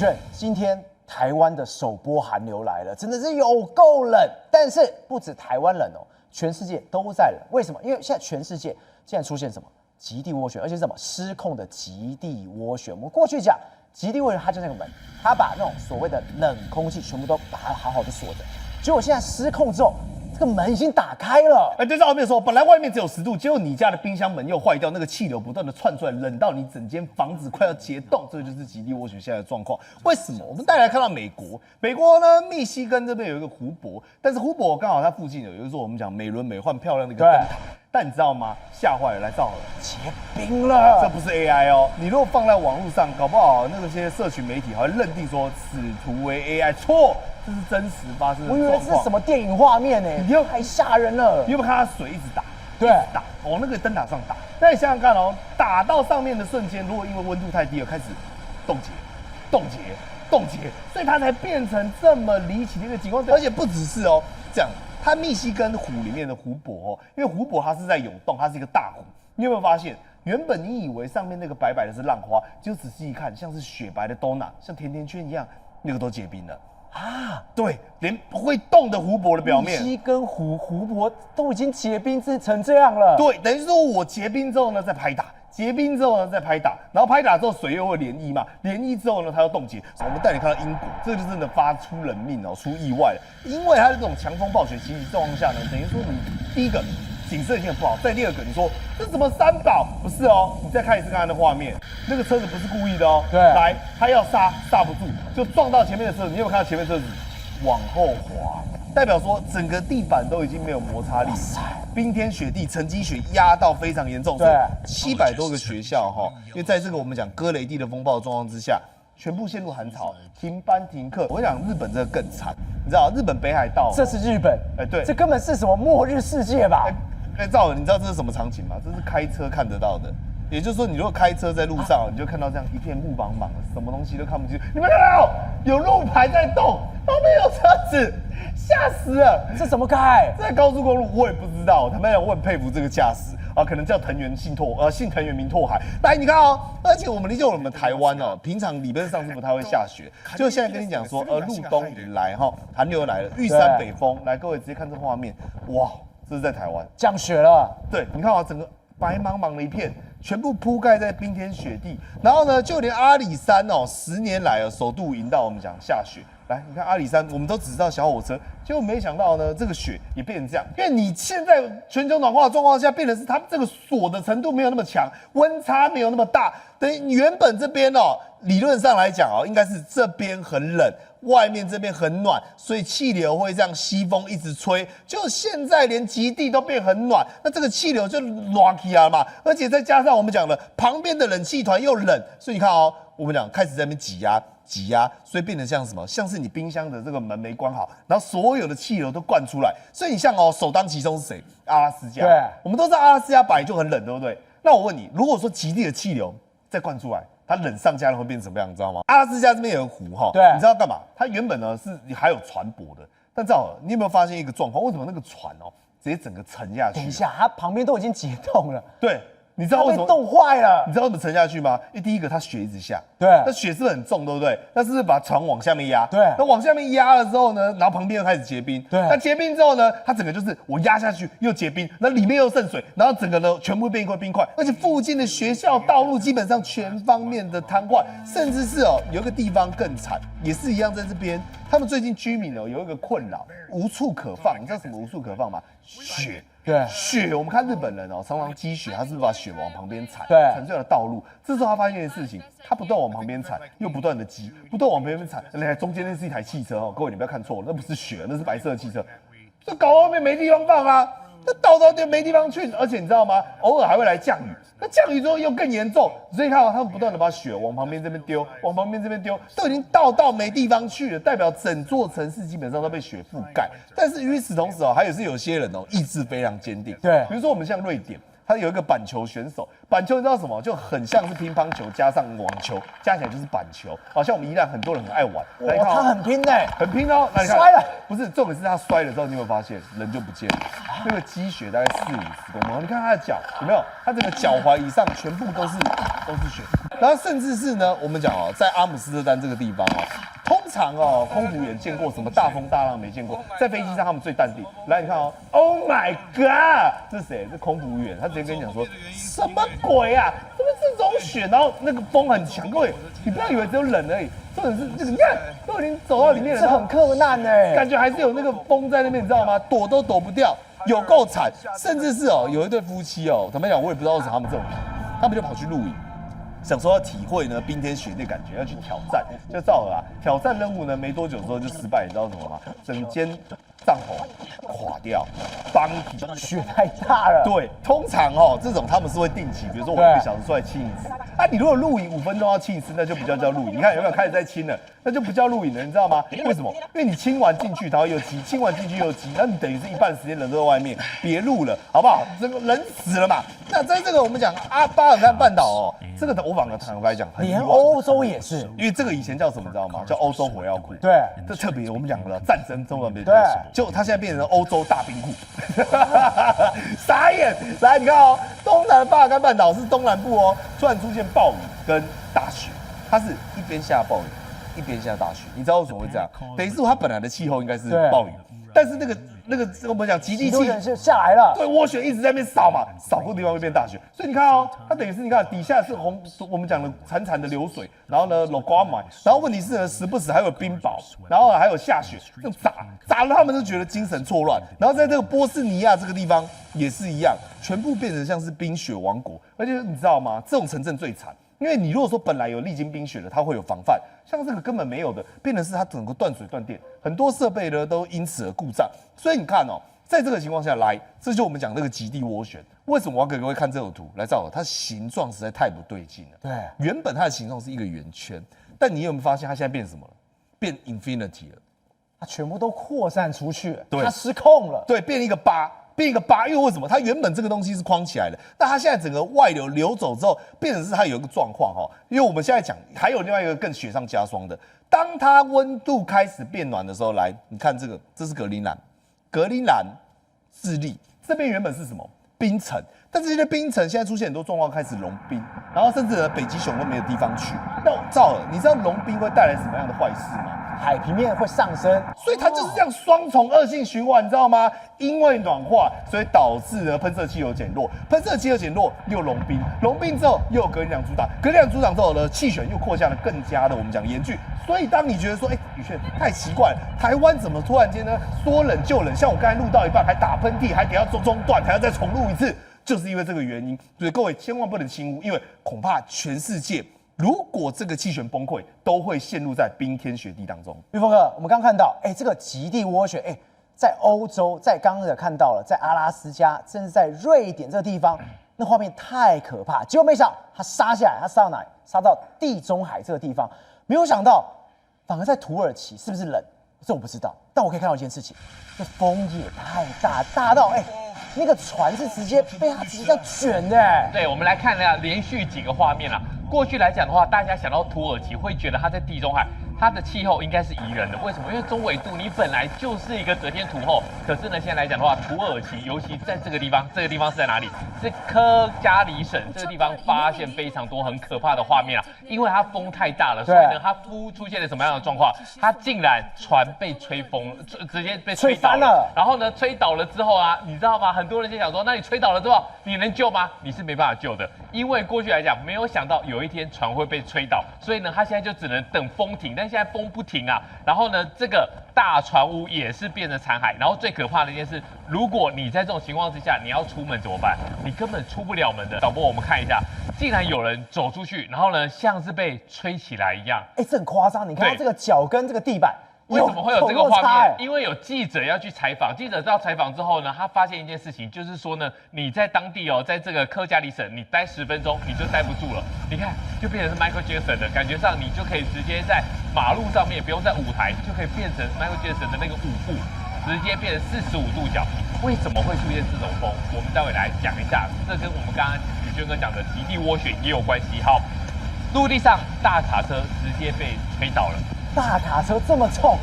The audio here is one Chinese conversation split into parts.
炫，今天台湾的首波寒流来了，真的是有够冷。但是不止台湾冷哦，全世界都在冷。为什么？因为现在全世界竟然出现什么极地涡旋，而且是什么失控的极地涡旋。我们过去讲极地涡旋，它就那个门，它把那种所谓的冷空气全部都把它好好的锁着。结果现在失控之后，这个门已经打开了。对照后面说，本来外面只有10度，结果你家的冰箱门又坏掉，那个气流不断的窜出来，冷到你整间房子快要结冻，这就是极地涡旋现在的状况。为什么？我们带来看到美国呢，密西根这边有一个湖泊，但是湖泊刚好它附近有一座我们讲美轮美奂漂亮的一个灯塔。但你知道吗？吓坏了，来照了，结冰了。这不是 AI 哦，你如果放在网络上，搞不好那些社群媒体还会认定说此图为 AI， 错，这是真实发生的状况。我以为是什么电影画面呢，太吓人了。你有没有看它水一直打？对，打往那个灯塔上打。那你想想看哦，打到上面的瞬间，如果因为温度太低了，开始冻结，所以它才变成这么离奇的一个情况。而且不只是哦这样。它密西根湖里面的湖泊哦，因为湖泊它是在涌动，它是一个大湖。你有没有发现，原本你以为上面那个白白的是浪花，就仔细一看，像是雪白的 donut， 像甜甜圈一样，那个都结冰了啊！对，连会动的湖泊的表面，密西根湖泊都已经结冰成这样了。对，等于说我结冰之后呢，再拍打。结冰之后呢，再拍打，然后拍打之后水又会涟漪嘛，涟漪之后呢，它要冻结。我们带你看到英国，这就真的发出人命哦，出意外了。因为它的这种强风暴雪袭击状况下呢，等于说你第一个景色已经很不好，再第二个你说这怎么三宝？不是哦，你再看一次刚才的画面，那个车子不是故意的哦。对，来，他要刹不住，就撞到前面的车子。你有没有看到前面车子往后滑？代表说整个地板都已经没有摩擦力，冰天雪地，沉积雪压到非常严重。对，700多个学校哈，因为在这个我们讲哥雷蒂的风暴状况之下，全部陷入寒潮，停班停课。我跟你讲，日本这个更惨，你知道日本北海道，这是日本，对，这根本是什么末日世界吧？赵尔，你知道这是什么场景吗？这是开车看得到的。也就是说，你如果开车在路上，你就看到这样一片雾茫茫的，什么东西都看不清。你们看到有路牌在动，旁边有车子，吓死了！这怎么开？在高速公路我也不知道，坦白讲我很佩服这个驾驶啊，可能叫藤原信藤原明拓海。来，你看哦，而且我们理解我们台湾哦，平常理论上是不太会下雪，就现在跟你讲说，入冬以来哈，寒流来了，玉山北风，来各位直接看这画面，哇，这是在台湾降雪了。对，你看啊，整个白茫茫的一片。全部铺盖在冰天雪地，然后呢，就连阿里山哦，10年来首度迎到我们讲下雪。来，你看阿里山，我们都只知道小火车，结果没想到呢，这个雪也变成这样。因为你现在全球暖化的状况下，变成是它这个锁的程度没有那么强，温差没有那么大。等于你原本这边哦，理论上来讲哦，应该是这边很冷。外面这边很暖，所以气流会这样西风一直吹。就现在连极地都变很暖，那这个气流就暖起来了嘛。而且再加上我们讲的旁边的冷气团又冷，所以你看哦，我们讲开始在那边挤压，所以变得像什么？像是你冰箱的这个门没关好，然后所有的气流都灌出来。所以你像哦，首当其冲是谁？阿拉斯加。对，我们都知道阿拉斯加本来就很冷，对不对？那我问你，如果说极地的气流再灌出来，它冷上加热会变成什么样，你知道吗？阿拉斯加这边有个湖哈，对，你知道干嘛？它原本呢是还有船舶的，但赵尔，你有没有发现一个状况？为什么那个船哦直接整个沉下去？等一下，它旁边都已经解冻了。对，你知道为什么冻坏了？你知道为什么沉下去吗？因为第一个它雪一直下，对，那雪是不是很重，对不对？那是不是把船往下面压？对，那往下面压了之后呢，然后旁边又开始结冰，对，那结冰之后呢，它整个就是我压下去又结冰，那里面又渗水，然后整个呢全部变一块冰块，而且附近的学校道路基本上全方面的瘫痪，甚至是有一个地方更惨，也是一样在这边，他们最近居民有一个困扰，无处可放，你知道什么无处可放吗？雪。对，雪，我们看日本人常常积雪，他是不是把雪往旁边踩，踩这样的道路？这时候他发现一件事情，他不断往旁边踩，又不断的积，不断往旁边踩，中间那是一台汽车哦，各位你不要看错了，那不是雪，那是白色的汽车，这搞到后面没地方放啊，那倒到就没地方去，而且你知道吗？偶尔还会来降雨。那降雨之后又更严重，所以看到他们不断的把雪往旁边这边丢，往旁边这边丢，都已经倒到没地方去了，代表整座城市基本上都被雪覆盖。但是与此同时有些人意志非常坚定。对，比如说我们像瑞典，它有一个板球选手，板球你知道什么？就很像是乒乓球加上网球，加起来就是板球。好像我们宜兰很多人很爱玩。哇，他很拼哎，很拼哦。来看，摔了。不是，重点是他摔了之后，你有没有发现人就不见了？那个积雪大概40-50公分。你看他的脚有没有？他整个脚踝以上全部都是都是雪。然后甚至是呢，我们讲在阿姆斯特丹这个地方通常空服员见过什么大风大浪没见过，在飞机上他们最淡定。来，你看，Oh my God， 这是谁？这空服员，他直接跟你讲说，什么鬼啊？怎么这种雪？然后那个风很强，各位，你不要以为只有冷而已，重点是这个，你看都已经走到里面了，这很困难哎，感觉还是有那个风在那边，你知道吗？躲都躲不掉，有够惨。甚至是有一对夫妻坦白讲，我也不知道为什么他们这种人，他们就跑去露营。想说要体会呢冰天雪地感觉，要去挑战，就照了挑战任务呢，没多久之后就失败，你知道什么吗？整间帐篷垮掉，邦体，雪太大了。对，通常这种他们是会定期，比如说我1个小时出来清一次。你如果露营5分钟要清一次，那就不叫露营。你看有没有开始在清了？那就不叫露营了，你知道吗？为什么？因为你清完进去，然后又急，清完进去又急，那你等于是一半时间人都在外面，别录了，好不好？这个人死了嘛。那在这个我们讲巴尔干半岛这个我反而坦白讲，连欧洲也是，因为这个以前叫什么，你知道吗？叫欧洲火药库。对，这特别我们讲的战争中文没对，就它现在变成欧洲大冰库，傻眼。来，你看东南巴尔干半岛是东南部突然出现暴雨跟大雪，它是一边下暴雨，一边下大雪。你知道为什么会这样？等于是它本来的气候应该是暴雨，但是那个我们讲极地气是下来了，对，涡旋一直在那边扫嘛，扫过地方会变大雪。所以你看它等于是你看底下是我们讲的潺潺的流水，然后呢落瓜嘛，然后问题是呢时不时还有冰雹，然后还有下雪，这种砸了他们都觉得精神错乱。然后在这个波斯尼亚这个地方也是一样，全部变成像是冰雪王国。而且你知道吗？这种城镇最惨。因为你如果说本来有历经冰雪的，它会有防范，像这个根本没有的，变成是它整个断水断电，很多设备呢都因此而故障。所以你看在这个情况下来，这就我们讲那个极地涡旋。为什么我要给各位看这种图来照？它形状实在太不对劲了。对，原本它的形状是一个圆圈，但你有没有发现它现在变什么了？变 infinity 了，它全部都扩散出去，对，它失控了，对，变一个8。变一个8，因为为什么？它原本这个东西是框起来的，但它现在整个外流流走之后，变成是它有一个状况因为我们现在讲还有另外一个更雪上加霜的，当它温度开始变暖的时候，来，你看这是格陵兰，智利这边原本是什么冰层，但这些冰层现在出现很多状况，开始融冰，然后甚至北极熊都没有地方去。那照了，你知道融冰会带来什么样的坏事吗？海平面会上升，所以它就是这样双重恶性循环，你知道吗？因为暖化，所以导致呢喷射气流减弱，喷射气流减弱又融冰，融冰之后又有格陵兰阻挡，格陵兰阻挡之后呢，气旋又扩下了更加的我们讲严峻。所以当你觉得说，宇轩太奇怪了，台湾怎么突然间呢说冷就冷？像我刚才录到一半还打喷嚏，还得要中断，还要再重录一次，就是因为这个原因。所以各位千万不能轻忽，因为恐怕全世界。如果这个气旋崩溃，都会陷入在冰天雪地当中。玉峰哥，我们刚看到，这个极地涡旋，在欧洲，在刚刚也看到了，在阿拉斯加，甚至在瑞典这个地方，那画面太可怕。结果没想到它杀下来，它杀到哪里？杀到地中海这个地方。没有想到，反而在土耳其，是不是冷？这我不知道，但我可以看到一件事情，这风也太大，大到那个船是直接被它直接这样卷的。对，我们来看一下连续几个画面啦。过去来讲的话，大家想到土耳其会觉得它在地中海，它的气候应该是宜人的。为什么？因为中纬度你本来就是一个得天独厚。可是呢，现在来讲的话，土耳其尤其在这个地方是在哪里？是科加里省这个地方发现非常多很可怕的画面啊！因为它风太大了，所以呢，它出现了什么样的状况？它竟然船被吹疯，直接被吹倒了。然后呢，吹倒了之后啊，你知道吗？很多人就想说，那你吹倒了之后，你能救吗？你是没办法救的，因为过去来讲，没有想到有一天船会被吹倒，所以呢，他现在就只能等风停，但现在风不停啊。然后呢，这个大船屋也是变成残骸。然后最可怕的一件事，如果你在这种情况之下，你要出门怎么办？你根本出不了门的。导播，我们看一下，竟然有人走出去，然后呢，像是被吹起来一样。这很夸张，你看这个脚跟这个地板。为什么会有这个画面？因为有记者要去采访，记者到采访之后呢，他发现一件事情，就是说呢，你在当地在这个科加里省，你待10分钟你就待不住了。你看，就变成是 Michael Jackson 的感觉上，你就可以直接在马路上面，不用在舞台，就可以变成 Michael Jackson 的那个舞步，直接变成45度角。为什么会出现这种风？我们待会来讲一下，这跟我们刚刚宇轩哥讲的极地涡旋也有关系。好，陆地上大卡车直接被吹倒了。大卡车这么重，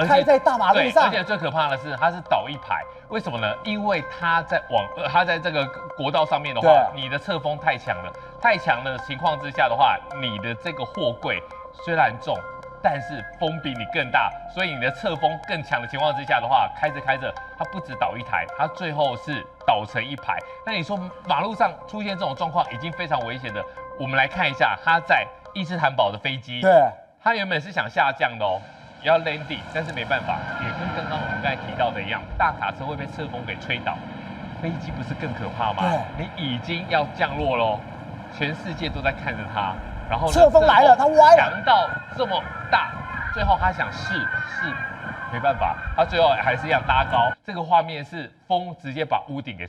开在大马路上，而且最可怕的是，它是倒一排，为什么呢？因为它在这个国道上面的话，你的侧风太强了，太强的情况之下的话，你的这个货柜虽然重，但是风比你更大，所以你的侧风更强的情况之下的话，开着开着，它不止倒一台，它最后是倒成一排。那你说马路上出现这种状况已经非常危险的，我们来看一下它在伊斯坦堡的飞机，对，它原本是想下降的哦。要 landing， 但是没办法，也跟刚刚我们刚才提到的一样，大卡车会被侧风给吹倒，飞机不是更可怕吗？你已经要降落喽，全世界都在看着它，然后侧风来了，它歪了，强到这么大，最后他想试，没办法，他最后还是一样拉高。这个画面是风直接把屋顶给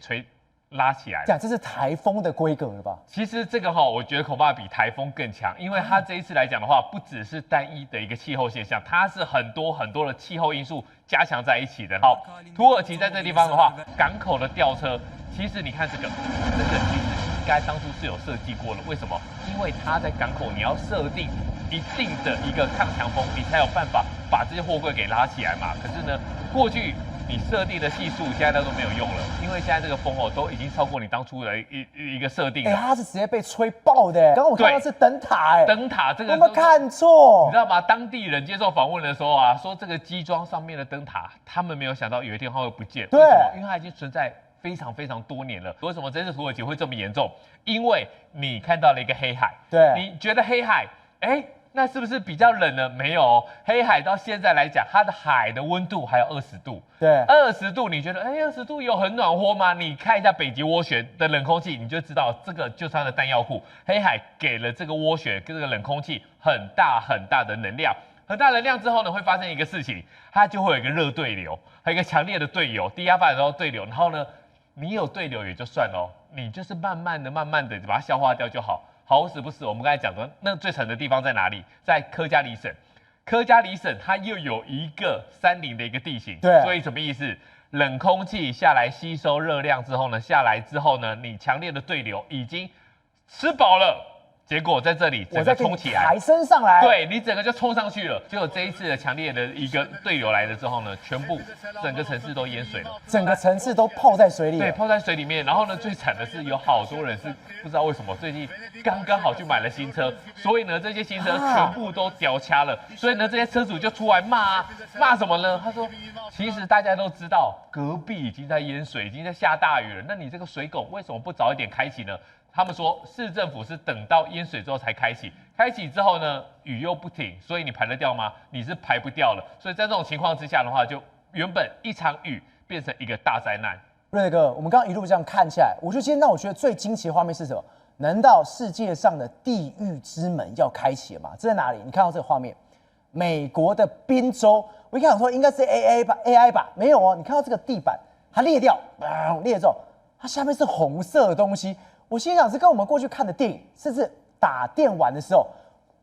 拉起来，这是台风的规格了吧？其实这个我觉得恐怕比台风更强，因为它这一次来讲的话，不只是单一的一个气候现象，它是很多的气候因素加强在一起的。好，土耳其在这地方的话，港口的吊车，其实你看这个其实应该当初是有设计过的，为什么？因为它在港口你要设定一定的一个抗强风，你才有办法把这些货柜给拉起来嘛。可是呢，过去你设定的系数现在都没有用了，因为现在这个风都已经超过你当初的一个设定了。它是直接被吹爆的。刚刚我看到是灯塔，灯塔这个有没有看错？你知道吗？当地人接受访问的时候啊，说这个机桩上面的灯塔，他们没有想到有一天它会不见。对，为什么？因为它已经存在非常非常多年了。为什么这次土耳其会这么严重？因为你看到了一个黑海，对，你觉得黑海，那是不是比较冷呢？没有哦，黑海到现在来讲，它的海的温度还有20度。对，20度，你觉得20度有很暖和吗？你看一下北极涡旋的冷空气，你就知道这个就是它的弹药库。黑海给了这个涡旋跟这个冷空气很大很大的能量，很大能量之后呢，会发生一个事情，它就会有一个热对流，还有一个强烈的对流，低压发展之后对流，然后呢，你有对流也就算了，你就是慢慢的把它消化掉就好。好死不死，我们刚才讲的那最惨的地方在哪里？在科加里省。科加里省它又有一个山林的一个地形，对，所以什么意思？冷空气下来吸收热量之后呢，你强烈的对流已经吃饱了。结果在这里整个冲起来，抬升上来，对你整个就冲上去了。结果这一次的强烈的一个对流来了之后呢，整个城市都淹水了，整个城市都泡在水里。对，泡在水里面。然后呢，最惨的是有好多人是不知道为什么最近刚好去买了新车，所以呢这些新车全部都掉掐了。所以呢这些车主就出来骂什么呢？他说，其实大家都知道隔壁已经在淹水，已经在下大雨了，那你这个水拱为什么不早一点开启呢？他们说，市政府是等到淹水之后才开启，开启之后呢，雨又不停，所以你排得掉吗？你是排不掉了。所以在这种情况之下的话，就原本一场雨变成一个大灾难。瑞哥，我们刚刚一路这样看下来，我觉得今天让我觉得最惊奇的画面是什么？难道世界上的地狱之门要开启了吗？这在哪里？你看到这个画面，美国的宾州，我一开始说应该是 AI 吧，没有哦，你看到这个地板它裂掉，裂之后，它下面是红色的东西。我心想是跟我们过去看的电影，甚至打电玩的时候，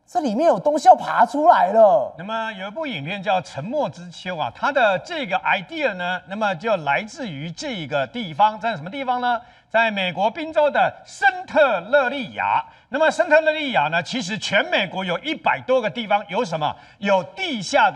这里面有东西要爬出来了。那么有一部影片叫《沉默之丘》啊，它的这个 idea 呢，那么就来自于这个地方，在什么地方呢？在美国宾州的圣特勒利亚。那么圣特勒利亚呢，其实全美国有100多个地方，有什么？有地下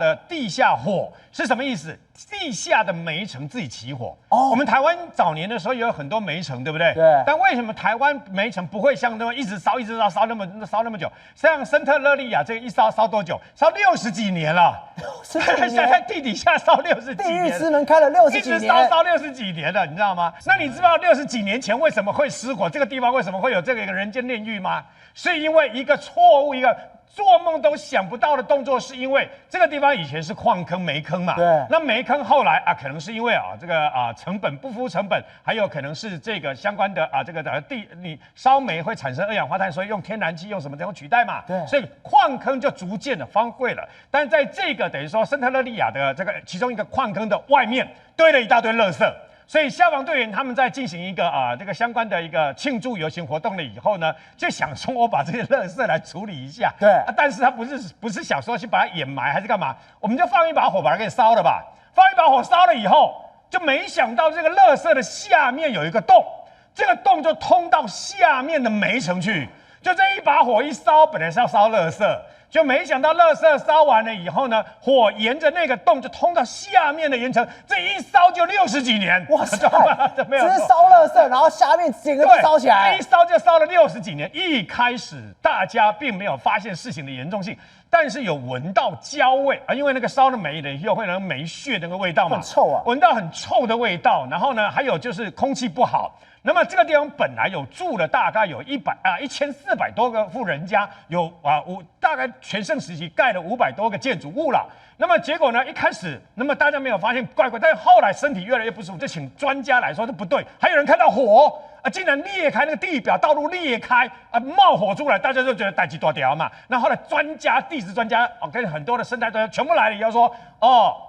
火，是什么意思？地下的煤层自己起火。我们台湾早年的时候也有很多煤层，对不对？对。但为什么台湾煤层不会像那么一直烧烧那么久？像圣特勒利亚这个一烧多久？烧60几年了。在地底下烧60几年。地狱之门开了60几年。一直烧60几年了，你知道吗？那你知道60几年前为什么会失火？这个地方为什么会有这个一个人间炼狱吗？是因为一个错误，一个做梦都想不到的动作，是因为这个地方以前是矿坑、煤坑嘛。对。那煤坑后来可能是因为这个成本不敷成本，还有可能是这个相关的这个你烧煤会产生二氧化碳，所以用天然气用什么这种取代嘛。对。所以矿坑就逐渐的荒废了。但在这个等于说圣特勒利亚的这个其中一个矿坑的外面堆了一大堆垃圾。所以消防队员他们在进行一个这个相关的一个庆祝游行活动了以后呢，就想说我把这些垃圾来处理一下。对。但是他不是想说去把它掩埋还是干嘛？我们就放一把火把它给烧了吧。放一把火烧了以后，就没想到这个垃圾的下面有一个洞，这个洞就通到下面的煤层去。就这一把火一烧，本来是要烧垃圾，就没想到垃圾烧完了以后呢，火沿着那个洞就通到下面的岩层，这一烧就60几年。哇塞，没有只是烧垃圾，然后下面整个就烧起来一。烧就烧了60几年。一开始大家并没有发现事情的严重性，但是有闻到焦味啊，因为那个烧了煤了以后会有煤屑那个味道嘛，很臭啊，闻到很臭的味道。然后呢，还有就是空气不好。那么这个地方本来有住了大概有1400多个户人家，大概全盛时期盖了500多个建筑物了。那么结果呢，一开始那么大家没有发现怪怪，但是后来身体越来越不舒服，就请专家来说这不对。还有人看到火竟然裂开那个地表道路裂开冒火出来，大家就觉得代际多屌嘛。那后来地质专家跟很多的生态专家全部来了以后说，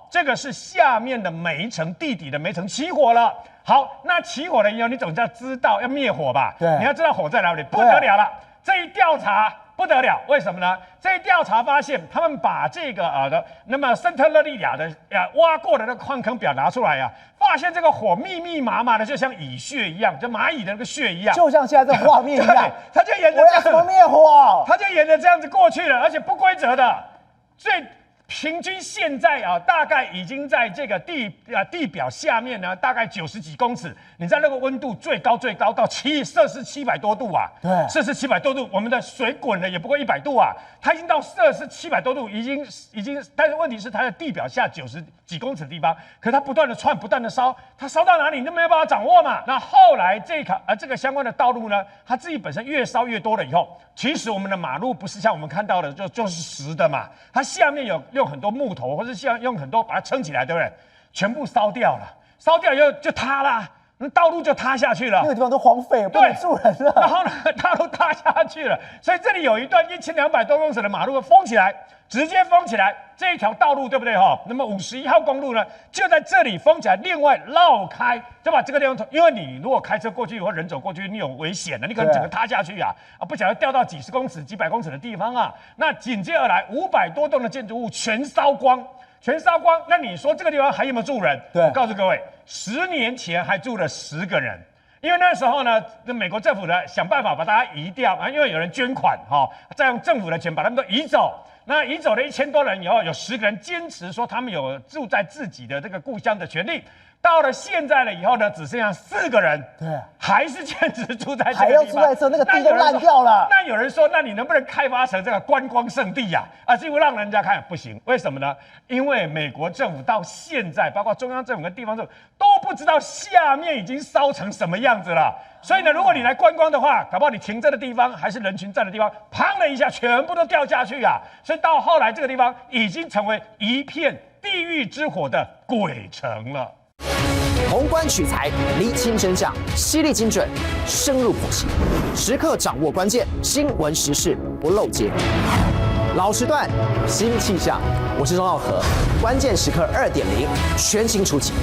这个是下面的煤层地底的煤层起火了。好，那起火了以后，你总要知道要灭火吧？对，你要知道火在哪里，不得了了。这一调查不得了，为什么呢？这一调查发现，他们把这个那么圣特勒利亚的挖过的那个矿坑表拿出来发现这个火密密麻麻的，就像蚁穴一样，就蚂蚁的那个穴一样，就像现在这画面一样。他就沿着我要怎么灭火？他就沿着这样子过去了，而且不规则的，平均现在大概已经在这个地表下面呢，大概90几公尺。你知道那个温度最高到摄氏700多度啊！对，摄氏700多度，我们的水滚了也不过100度啊，它已经到摄氏700多度，已经，但是问题是它在地表下90几公尺的地方，可是它不断的窜，不断的烧，它烧到哪里你都没有办法掌握嘛。那后来这个相关的道路呢，它自己本身越烧越多了以后，其实我们的马路不是像我们看到的就是实的嘛，它下面有用很多木头，或者用很多把它撑起来，对不对？全部烧掉了，烧掉以后就塌了。那道路就塌下去了，那个地方都荒废了，不能住人了。然后呢，道路塌下去了，所以这里有一段1200多公尺的马路封起来，直接封起来。这一条道路对不对那么51号公路呢，就在这里封起来，另外绕开，就把这个地方，因为你如果开车过去或人走过去，你有危险的，你可能整个塌下去不晓得掉到几十公尺、几百公尺的地方那紧接而来500多栋的建筑物全烧光。那你说这个地方还有没有住人？对，我告诉各位，10年前还住了10个人，因为那时候呢，美国政府呢想办法把大家移掉因为有人捐款再用政府的钱把他们都移走。那移走了1000多人以后，有10个人坚持说他们有住在自己的这个故乡的权利。到了现在了以后呢，只剩下4个人，对，还是坚持住在这个地方，还要住在这，那个地都烂掉了。那有人说，那你能不能开发成这个观光胜地几乎让人家看不行？为什么呢？因为美国政府到现在，包括中央政府跟地方政府都不知道下面已经烧成什么样子了。所以呢，如果你来观光的话，搞不好你停这的地方还是人群站的地方，砰的一下，全部都掉下去所以到后来，这个地方已经成为一片地狱之火的鬼城了。宏观取材，厘清真相，犀利精准，深入剖析，时刻掌握关键，新闻时事不漏接。老时段，新气象，我是钟浩和，关键时刻2.0全新出击。